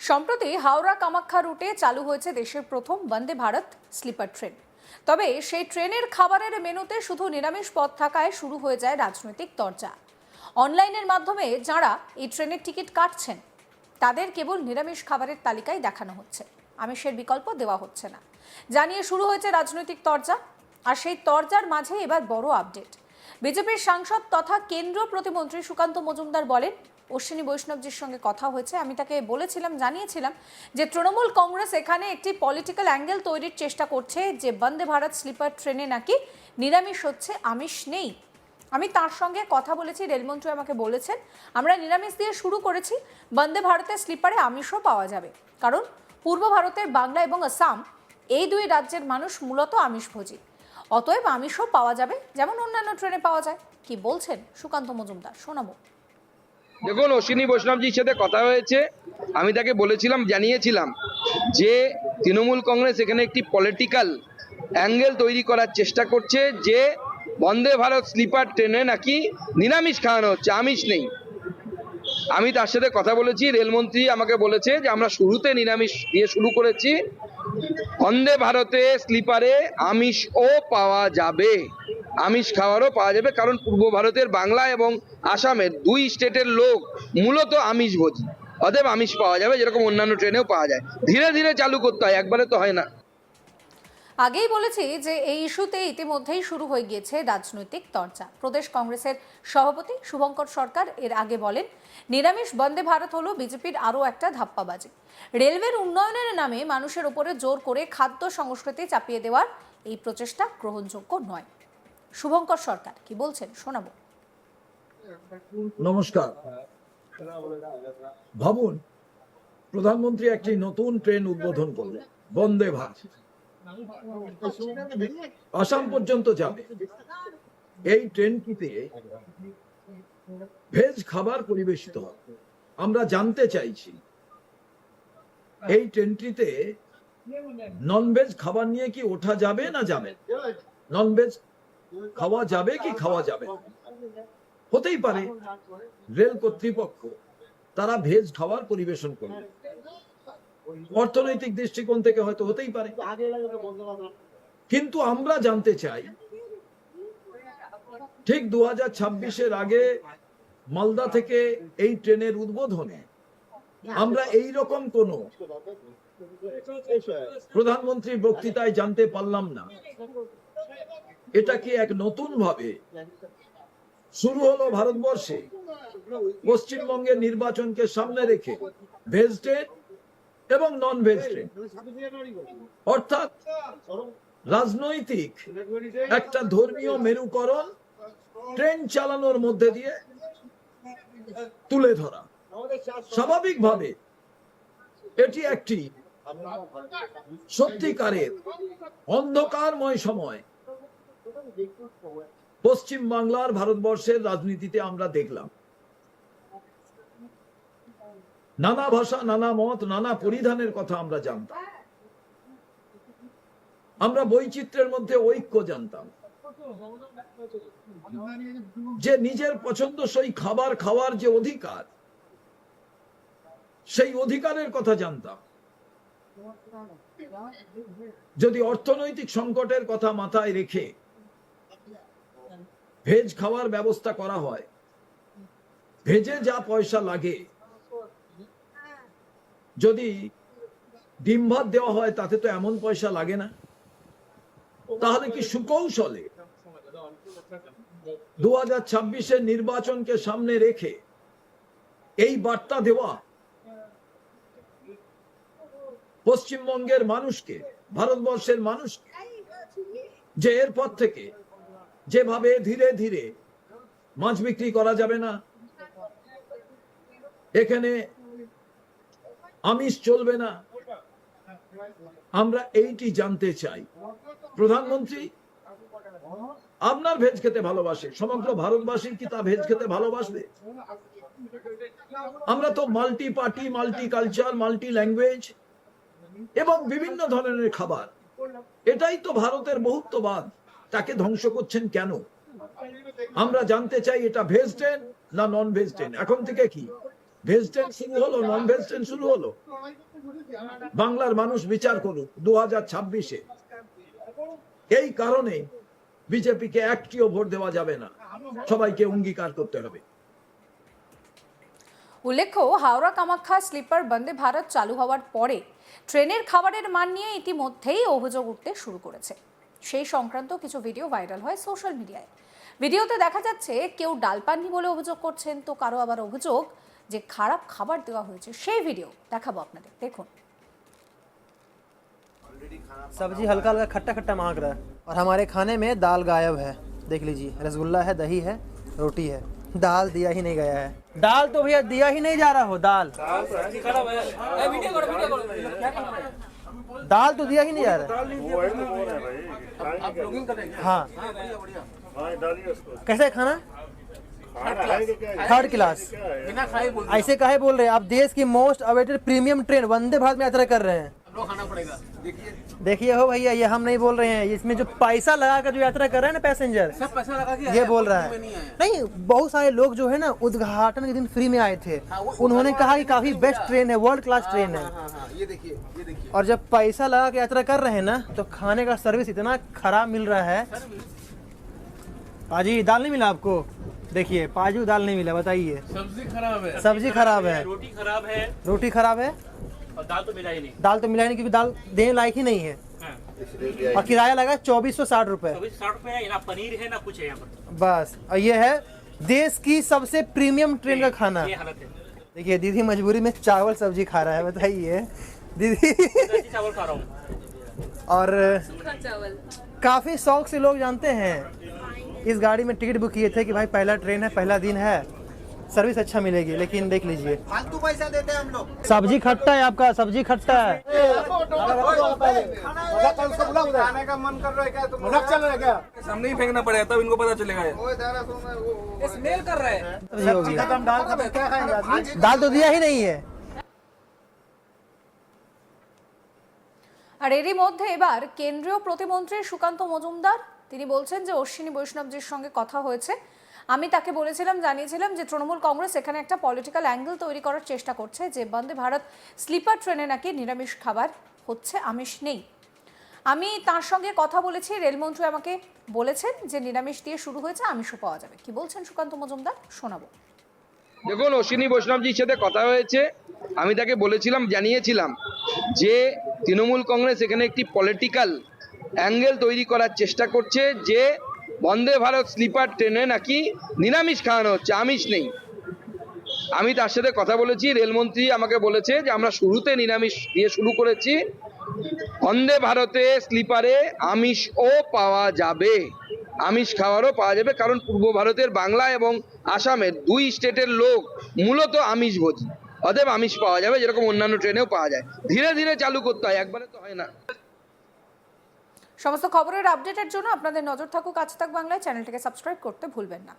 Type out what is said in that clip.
সম্প্রতি হাওড়া কামাখ্যা রুটে চালু হয়েছে দেশের প্রথম বন্দে ভারত স্লিপার ট্রেন। তবে সেই ট্রেনের খাবারের মেনুতে শুধু নিরামিষ পদ থাকায় শুরু হয়ে যায় রাজনৈতিক তরজা। অনলাইনের মাধ্যমে যাঁরা এই ট্রেনের টিকিট কাটছেন তাদের কেবল নিরামিষ খাবারের তালিকায় দেখানো হচ্ছে, আমিষের বিকল্প দেওয়া হচ্ছে না জানিয়ে শুরু হয়েছে রাজনৈতিক তরজা। আর সেই তরজার মাঝে এবার বড় আপডেট। বিজেপির সাংসদ তথা কেন্দ্রীয় প্রতিমন্ত্রী সুকান্ত মজুমদার বলেন, অশ্বিনী বৈষ্ণবজির সঙ্গে কথা হয়েছে, আমি তাকে বলেছিলাম, জানিয়েছিলাম যে তৃণমূল কংগ্রেস এখানে একটি পলিটিক্যাল অ্যাঙ্গেল তৈরির চেষ্টা করছে যে বন্দে ভারত স্লিপার ট্রেনে নাকি নিরামিষ হচ্ছে, আমিষ নেই। আমি তার সঙ্গে কথা বলেছি, রেলমন্ত্রী আমাকে বলেছেন আমরা নিরামিষ দিয়ে শুরু করেছি, বন্দে ভারতের স্লিপারে আমিষও পাওয়া যাবে, কারণ পূর্ব ভারতের বাংলা এবং আসাম এই দুই রাজ্যের মানুষ মূলত আমিষভোজী, অতএব আমিষও পাওয়া যাবে যেমন অন্যান্য ট্রেনে পাওয়া যায়। কি বলছেন সুকান্ত মজুমদার, শোনাবো। দেখুন, অশ্বিনী বৈষ্ণবজির সাথে কথা হয়েছে, আমি তাকে বলেছিলাম, জানিয়েছিলাম যে তৃণমূল কংগ্রেস এখানে একটি পলিটিক্যাল অ্যাঙ্গেল তৈরি করার চেষ্টা করছে যে বন্দে ভারত স্লিপার ট্রেনে নাকি নিরামিষ খাওয়ানো হচ্ছে, আমিষ নেই। আমি তার সাথে কথা বলেছি, রেলমন্ত্রী আমাকে বলেছে যে আমরা শুরুতে নিরামিষ দিয়ে শুরু করেছি, বন্দে ভারতে স্লিপারে আমিষও পাওয়া যাবে, আমিষ খাওয়ারও পাওয়া যাবে, কারণ পূর্ব ভারতের বাংলা এবং আসামের দুই স্টেটের লোক মূলত আমিষভোজী, অতএব আমিষ পাওয়া যাবে যেরকম অন্যান্য ট্রেনেও পাওয়া যায়। ধীরে ধীরে চালু করতে হয়, একবারে তো হয় না। আগেই বলেছি যে এই ইস্যুতে ইতিমধ্যেই শুরু হয়ে গিয়েছে রাজনৈতিক চর্চা। প্রদেশ কংগ্রেসের সভাপতি শুভঙ্কর সরকার এর আগে বলেন, নিরামিষ বন্দে ভারত হলো বিজেপির আরও একটা ধাপ্পাবাজি। রেলওয়ের উন্নয়নের নামে মানুষের উপরে জোর করে খাদ্য সংস্কৃতি চাপিয়ে দেওয়ার এই প্রচেষ্টা গ্রহণযোগ্য নয়। শুভঙ্কর সরকার কি বলছেন, শোনাবো। নমস্কার। ভাবুন, প্রধানমন্ত্রী একটি নতুন ট্রেন উদ্বোধন করলেন, বন্দে ভারত, আসাম পর্যন্ত যাবে। এই ট্রেনটিতে ভেজ খাবার পরিবেশিত হবে। আমরা জানতে চাইছি এই ট্রেনটিতে ননভেজ খাবার নিয়ে কি ওঠা যাবে না যাবে, ননভেজ খাওয়া যাবে কি খাওয়া যাবে। হতেই পারে রেল কর্তৃপক্ষ তারা ভেজ খাবার পরিবেশন করবে, অর্থনৈতিক দৃষ্টিকোণ থেকে হয়তো হতেই পারে, কিন্তু আমরা জানতে চাই ঠিক 2026-এর আগে মালদা থেকে এই ট্রেনের উদ্বোধনে আমরা এই রকম কোন প্রধানমন্ত্রীর বক্তৃতায় জানতে পারলাম না। এটা কি এক নতুন ভাবে শুরু হলো ভারতবর্ষে পশ্চিমবঙ্গের নির্বাচনকে সামনে রেখে ভেজ ট্রেন এবং নন ভেজ ট্রেন, অর্থাৎ রাজনৈতিক একটা ধর্মীয় মেরুকরণ ট্রেন চালানোর মধ্যে দিয়ে তুলে ধরা। স্বাভাবিকভাবে এটি একটি সত্যিকারের অন্ধকারময় সময় পশ্চিম বাংলার ভারতবর্ষের রাজনীতিতে আমরা দেখলাম। নানা ভাষা, নানা মত, নানা পরিধানের কথা আমরা জানতাম, আমরা বৈচিত্র্যের মধ্যে ঐক্য জানতাম, যে নিজের পছন্দসই খাবার খাওয়ার যে অধিকার, সেই অধিকারের কথা জানতাম। যদি অর্থনৈতিক সংকটের কথা মাথায় রেখে ভেজ খাওয়ার ব্যবস্থা করা হয়, ভেজে যা পয়সা লাগে, যদি ডিম ভাত দেওয়া হয় তাতে তো এমন পয়সা লাগে না, তাহলে কি সুকৌশলে 2026-এর নির্বাচনকে সামনে রেখে এই বার্তা দেওয়া পশ্চিমবঙ্গের মানুষকে, ভারতবর্ষের মানুষকে, যে এরপর থেকে যেভাবে ধীরে ধীরে মাছ বিক্রি করা যাবে না, এখানে আমিষ চলবে না, আমরা এইটি জানতে চাই। প্রধানমন্ত্রী আপনার ভেজ খেতে ভালোবাসে, সমগ্র ভারতবাসী কি তা ভেজ খেতে ভালোবাসবে? আমরা তো multi party, multi culture, multi language এবং বিভিন্ন ধরনের খাবার, এটাই তো ভারতের বহুত্ববাদ। তাকে ধ্বংস করছেন কেন? আমরা জানতে চাই এটা ভেজ ট্রেন না নন ভেজ ট্রেন। এখন থেকে কি ভেজ ট্রেন শুরু হলো, নন ভেজ ট্রেন শুরু হলো। বাংলার মানুষ বিচার করুক 2026-এ। এই কারণে বিজেপিকে একটিও ভোট দেওয়া যাবে না, সবাইকে অঙ্গীকার করতে হবে। উল্লেখ্য, হাওড়া কামাখ্যা স্লিপার বন্দে ভারত চালু হওয়ার পরে ট্রেনের খাবারের মান নিয়ে ইতিমধ্যেই অভিযোগ উঠতে শুরু করেছে। সেই সংক্রান্ত কিছু ভিডিও ভাইরাল হয় সোশ্যাল মিডিয়ায়। ভিডিওতে দেখা যাচ্ছে কেউ ডাল পাননি বলে অভিযোগ করছেন, তো কারো আবার অভিযোগ যে খারাপ খাবার দেওয়া হয়েছে। সেই ভিডিও দেখাবো আপনাদের, দেখুন। सब्जी हल्का हल्का खट्टा खट्टा महक रहा है और हमारे खाने में दाल गायब है। देख लीजिए, रसगुल्ला है, दही है, रोटी है, दाल दिया ही नहीं गया है। दाल तो भैया दिया ही नहीं जा रहा हो, दाल दाल तो दिया ही नहीं जा रहा। हाँ, कैसे खाना? Third class. ऐसे काहे बोल रहे हैं आप? देश की most awaited premium train Vande Bharat में यात्रा कर रहे हैं। देखिए हो भैया, ये हम नहीं बोल रहे हैं, इसमें जो पैसा लगा कर जो यात्रा कर रहे हैं ना पैसेंजर, सब पैसा लगा के ये बोल रहा है। नहीं, बहुत सारे लोग जो है ना उद्घाटन के दिन फ्री में आए थे, उन्होंने कहा कि काफी बेस्ट ट्रेन है, वर्ल्ड क्लास ट्रेन है। ये देखिए और जब पैसा लगा के यात्रा कर रहे हैं ना, तो खाने का सर्विस इतना खराब मिल रहा है। पाजी दाल नहीं मिला आपको? देखिए पाजी दाल नहीं मिला, बताइए। सब्जी खराब है, सब्जी खराब है, रोटी खराब है रोटी खराब है, और दाल तो मिला ही नहीं। दाल तो मिला ही नहीं क्योंकि दाल देने लायक ही नहीं है। और किराया लगा 2460 रुपए। 60 रुपए है, ना पनीर है ना कुछ है यहाँ पर। बस, और ये है देश की सबसे प्रीमियम ट्रेन का खाना। ये हालत है। देखिए दीदी मजबूरी में चावल सब्जी खा रहा है, बताइए दीदी। देसी चावल खा रहा हूँ। और काफी शौक से लोग जानते हैं, इस गाड़ी में टिकट बुक किए थे कि भाई पहला ट्रेन है, पहला दिन है, सर्विस अच्छा मिलेगी। लेकिन देख लीजिए, फालतू पैसा देते हैं हम लोग। सब्जी खट्टा है, आपका सब्जी खट्टा है। खाने का मन कर रहा है क्या? तुम मजाक चल रहा है क्या? सामने ही फेंकना पड़ेगा तब इनको पता चलेगा। स्मेल कर रहा है। सब्जी होगी। खत्म, दाल खत्म, क्या खाएंगे आदमी? दाल तो दिया ही नहीं है। আর এরই মধ্যে এবার কেন্দ্রীয় প্রতিমন্ত্রী সুকান্ত মজুমদার তিনি বলছেন যে অশ্বিনী বৈষ্ণবজির সঙ্গে কথা হয়েছে। আমি তাকে বলেছিলাম, জানিয়েছিলাম যে তৃণমূল কংগ্রেস এখানে একটা পলিটিক্যাল অ্যাঙ্গেল তৈরি করার চেষ্টা করছে, যে বন্দে ভারত স্লিপার ট্রেনে নাকি নিরামিষ খাবার হচ্ছে, আমিষ নেই। আমি তার সঙ্গে কথা বলেছি, রেলমন্ত্রী আমাকে বলেছেন যে নিরামিষ দিয়ে শুরু হয়েছে, আমিষও পাওয়া যাবে। কি বলছেন সুকান্ত মজুমদার, শোনাবো। দেখুন, অশ্বিনী বৈষ্ণবজির সাথে কথা হয়েছে। আমি তাকে বলেছিলাম, জানিয়েছিলাম যে তৃণমূল কংগ্রেস এখানে একটি পলিটিক্যাল অ্যাঙ্গেল তৈরি করার চেষ্টা করছে, যে বন্দে ভারত স্লিপার ট্রেনে নাকি নিরামিষ খাওয়ানো হচ্ছে, আমিষ নেই। আমি তার সাথে কথা বলেছি, রেলমন্ত্রী আমাকে বলেছে যে আমরা শুরুতে নিরামিষ দিয়ে শুরু করেছি, বন্দে ভারতে স্লিপারে আমিষও পাওয়া যাবে, আমিষ খাওয়ারও পাওয়া যাবে। কারণ পূর্ব ভারতের বাংলা এবং আসামের দুই স্টেটের লোক মূলত আমিষভোজী, অতএব আমিষ পাওয়া যাবে, যেরকম অন্যান্য ট্রেনেও পাওয়া যায়। ধীরে ধীরে চালু করতে হয়, একবারে তো হয় না। সমস্ত খবরের আপডেটের জন্য আপনাদের নজর থাকুক আজ তাক বাংলায়। চ্যানেলটিকে সাবস্ক্রাইব করতে ভুলবেন না।